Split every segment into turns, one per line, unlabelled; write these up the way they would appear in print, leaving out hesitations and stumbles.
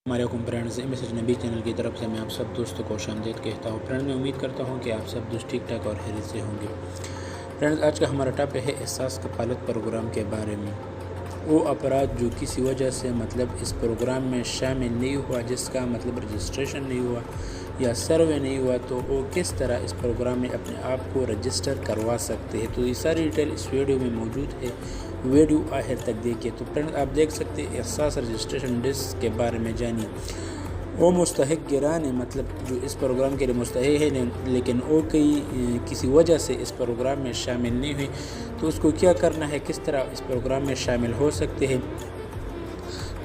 हमारे friends message नबी channel की तरफ से मैं आप सब दोस्तों को खुशामदीद कहता हूँ। फ्रेंड्स मैं उम्मीद करता हूँ कि आप सब दोस्त ठीक ठाक और खैरियत से होंगे। फ्रेंड्स आज का हमारा टॉपिक है एहसास कफालत प्रोग्राम के बारे में। वो अपराध जो किसी वजह से इस प्रोग्राम में शामिल नहीं हुआ, जिसका रजिस्ट्रेशन नहीं हुआ या सर्वे नहीं हुआ, तो वो किस तरह इस प्रोग्राम में अपने आप को रजिस्टर करवा सकते हैं। तो ये सारी डिटेल इस वीडियो में मौजूद है, वीडियो आखिर तक देखिए। तो फ्रेंड्स आप देख सकते हैं एहसास रजिस्ट्रेशन डिस्क के बारे में जानिए। वो मुस्तहिक गिरान है, जो इस प्रोग्राम के लिए मुस्तहिक है, लेकिन वो किसी वजह से इस प्रोग्राम में शामिल नहीं हुई, तो उसको क्या करना है, किस तरह इस प्रोग्राम में शामिल हो सकते हैं।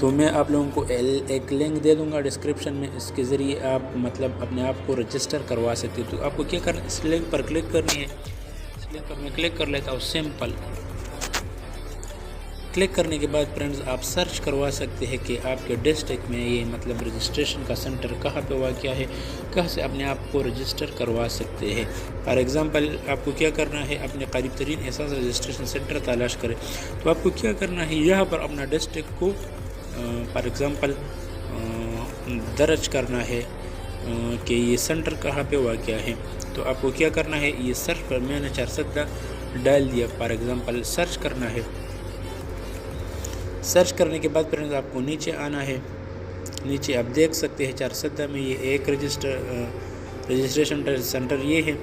तो मैं आप लोगों को एक लिंक दे दूंगा डिस्क्रिप्शन में, इसके ज़रिए आप अपने आप को रजिस्टर करवा सकते हो। तो आपको क्या करना है, इस लिंक पर क्लिक करनी है। इस लिंक पर मैं क्लिक कर लेता हूँ। सिंपल क्लिक करने के बाद फ्रेंड्स आप सर्च करवा सकते हैं कि आपके डिस्ट्रिक्ट में ये रजिस्ट्रेशन का सेंटर कहाँ पे वाक़या है, कहाँ से अपने आप को रजिस्टर करवा सकते हैं। फॉर एग्ज़ाम्पल आपको क्या करना है, अपने करीब तरीन एहसास रजिस्ट्रेशन सेंटर तलाश करें। तो आपको क्या करना है, यहाँ पर अपना डिस्ट्रिक्ट को फॉर एग्ज़ाम्पल दर्ज करना है कि ये सेंटर कहाँ पे वाक़या है। तो आपको क्या करना है, ये सर्च पर मैंने 4 डाल दिया, फॉर एग्ज़ाम्पल सर्च करना है। सर्च करने के बाद फ्रेंड्स आपको नीचे आना है। नीचे आप देख सकते हैं 4 में ये एक रजिस्ट्रेशन सेंटर ये है,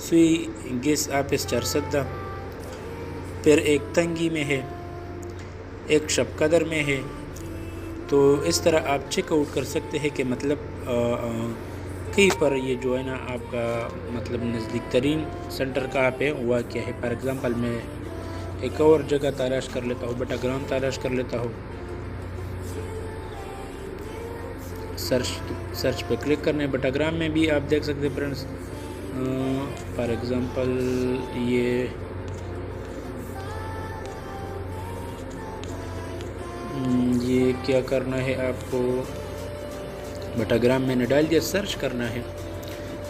सुई गेस ऑफिस 4। फिर एक तंगी में है, एक शबकदर में है। तो इस तरह आप चेकआउट कर सकते हैं कि कहीं पर ये जो है ना आपका नज़दीक तरीन सेंटर कहाँ पे हुआ क्या है। फॉर एग्ज़ाम्पल मैं एक और जगह तलाश कर लेता हूँ, बटाग्राम तलाश कर लेता हूँ। सर्च पे क्लिक करने बटाग्राम में भी आप देख सकते हैं फ्रेंड्स। फॉर एग्ज़ाम्पल ये क्या करना है, आपको बटाग्राम मैंने डाल दिया, सर्च करना है।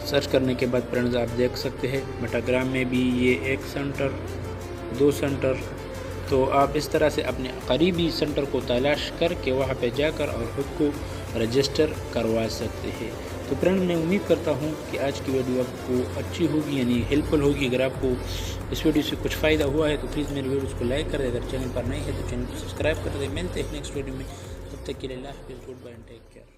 सर्च करने के बाद फ्रेंड्स आप देख सकते हैं बटाग्राम में भी ये एक सेंटर, 2 सेंटर। तो आप इस तरह से अपने करीबी सेंटर को तलाश करके वहाँ पे जाकर और ख़ुद को रजिस्टर करवा सकते हैं। तो फ्रेंड मैं उम्मीद करता हूँ कि आज की वीडियो आपको अच्छी होगी, यानी हेल्पफुल होगी। अगर आपको इस वीडियो से कुछ फ़ायदा हुआ है तो प्लीज़ मेरे वीडियोज़ को लाइक कर दे। अगर चैनल पर नहीं है तो चैनल को सब्सक्राइब कर दे। मिलते हैं नेक्स्ट वीडियो में, तब तक के लिए अल्लाह हाफ़िज़, goodbye and take care.